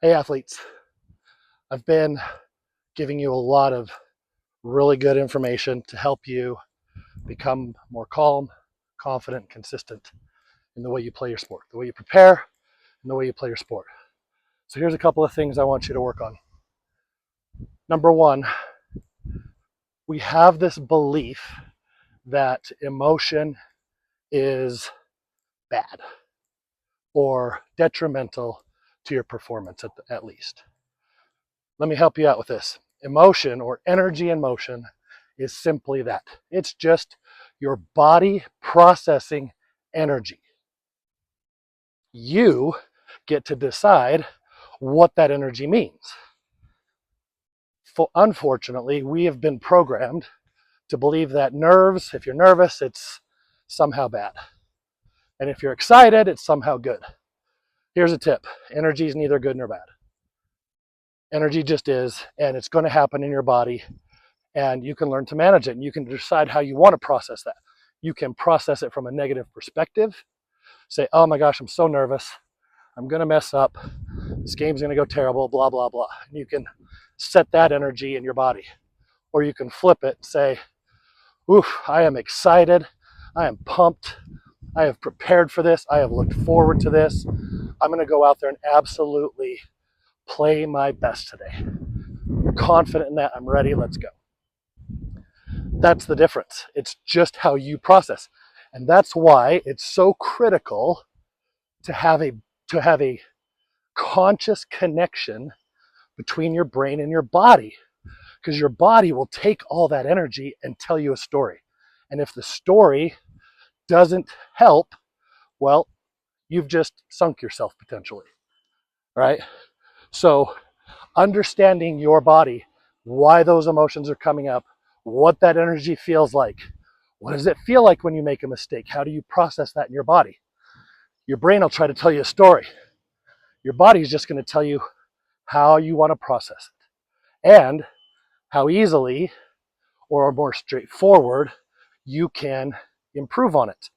Hey athletes, I've been giving you a lot of really good information to help you become more calm, confident, and consistent in the way you play your sport, the way you prepare, and the way you play your sport. So here's a couple of things I want you to work on. Number one, we have this belief that emotion is bad or detrimental to your performance at least. Let me help you out with this. Emotion or energy in motion is simply that. It's just your body processing energy. You get to decide what that energy means. Unfortunately, we have been programmed to believe that if you're nervous, it's somehow bad. And if you're excited, it's somehow good. Here's a tip. Energy is neither good nor bad. Energy just is, and it's going to happen in your body. And you can learn to manage it, and you can decide how you want to process that. You can process it from a negative perspective. Say, oh my gosh, I'm so nervous. I'm going to mess up. This game's going to go terrible, blah, blah, blah. And you can set that energy in your body. Or you can flip it and say, oof, I am excited. I am pumped. I have prepared for this. I have looked forward to this. I'm going to go out there and absolutely play my best today. I'm confident in that. I'm ready. Let's go. That's the difference. It's just how you process. And that's why it's so critical to have a conscious connection between your brain and your body, because your body will take all that energy and tell you a story. And if the story doesn't help, well, you've just sunk yourself potentially, right? So understanding your body, why those emotions are coming up, what that energy feels like. What does it feel like when you make a mistake? How do you process that in your body? Your brain will try to tell you a story. Your body is just going to tell you how you want to process it and how easily or more straightforward you can improve on it.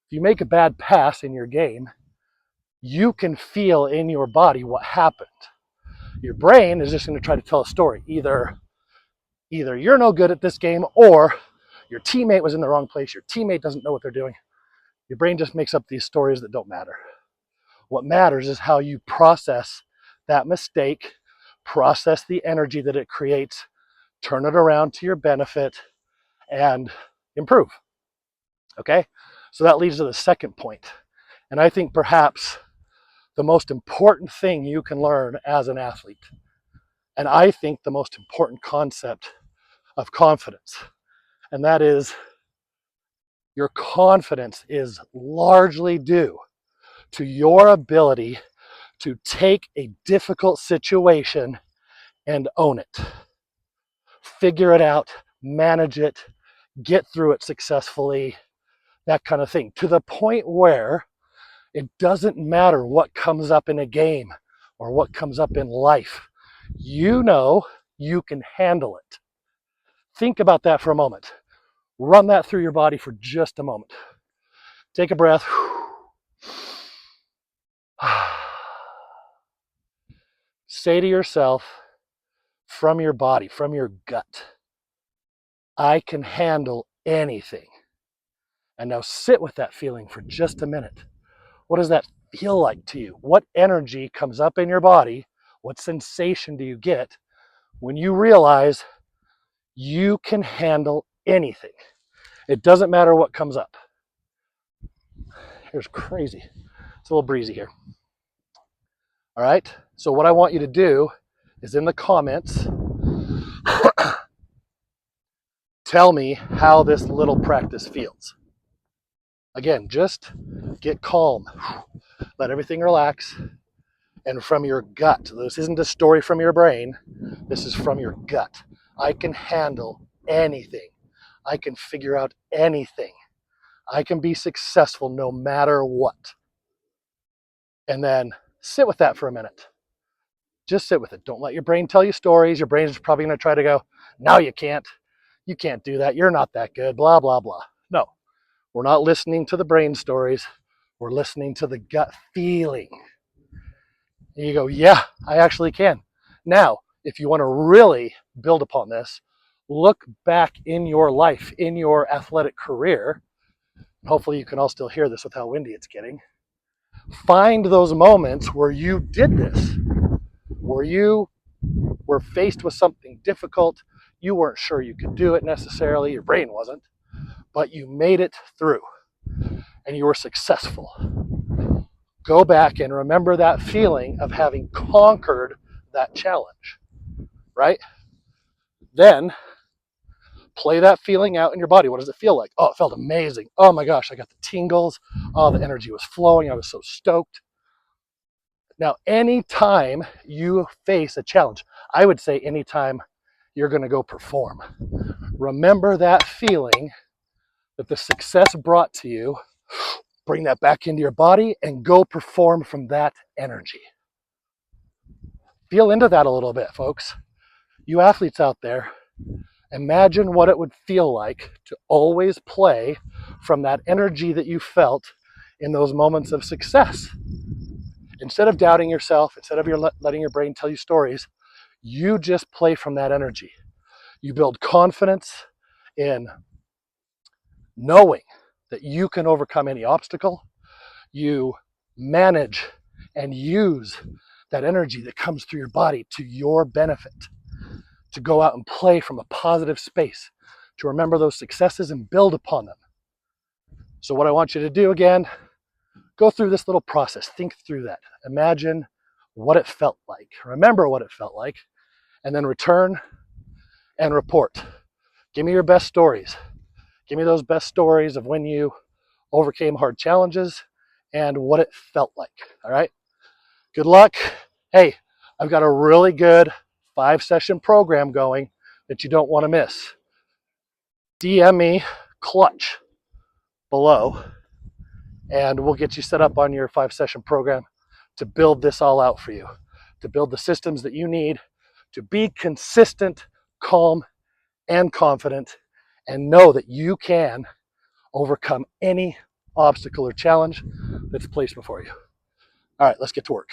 If you make a bad pass in your game, you can feel in your body what happened. Your brain is just going to try to tell a story. Either you're no good at this game, or your teammate was in the wrong place. Your teammate doesn't know what they're doing. Your brain just makes up these stories that don't matter. What matters is how you process that mistake, process the energy that it creates, turn it around to your benefit, and improve. Okay? So that leads to the second point. And I think perhaps the most important thing you can learn as an athlete, and I think the most important concept of confidence, and that is your confidence is largely due to your ability to take a difficult situation and own it. Figure it out, manage it, get through it successfully, that kind of thing, to the point where it doesn't matter what comes up in a game or what comes up in life. You know you can handle it. Think about that for a moment. Run that through your body for just a moment. Take a breath. Say to yourself from your body, from your gut, I can handle anything. And now sit with that feeling for just a minute. What does that feel like to you? What energy comes up in your body? What sensation do you get when you realize you can handle anything? It doesn't matter what comes up. Here's crazy. It's a little breezy here. All right. So what I want you to do is in the comments, tell me how this little practice feels. Again, just get calm. Let everything relax. And from your gut, this isn't a story from your brain. This is from your gut. I can handle anything. I can figure out anything. I can be successful no matter what. And then sit with that for a minute. Just sit with it. Don't let your brain tell you stories. Your brain's probably going to try to go, no, you can't. You can't do that. You're not that good, blah, blah, blah. No, we're not listening to the brain stories. We're listening to the gut feeling. And you go, yeah, I actually can. Now, if you want to really build upon this, look back in your life, in your athletic career. Hopefully you can all still hear this with how windy it's getting. Find those moments where you did this, where you were faced with something difficult. You weren't sure you could do it necessarily. Your brain wasn't, but you made it through and you were successful. Go back and remember that feeling of having conquered that challenge, right? Then play that feeling out in your body. What does it feel like? Oh, it felt amazing. Oh my gosh, I got the tingles. Oh, the energy was flowing. I was so stoked. Now, anytime you face a challenge, I would say anytime you're going to go perform, remember that feeling that the success brought to you. Bring that back into your body and go perform from that energy. Feel into that a little bit, folks. You athletes out there, imagine what it would feel like to always play from that energy that you felt in those moments of success. Instead of doubting yourself, instead of letting your brain tell you stories, you just play from that energy. You build confidence in knowing that you can overcome any obstacle. You manage and use that energy that comes through your body to your benefit, to go out and play from a positive space, to remember those successes and build upon them. So what I want you to do again, go through this little process, think through that, imagine what it felt like, remember what it felt like, and then return and report. Give me your best stories. Give me those best stories of when you overcame hard challenges and what it felt like, all right? Good luck. Hey, I've got a really good 5-session program going that you don't want to miss. DM me Clutch below and we'll get you set up on your 5-session program to build this all out for you, to build the systems that you need to be consistent, calm, and confident, and know that you can overcome any obstacle or challenge that's placed before you. All right, let's get to work.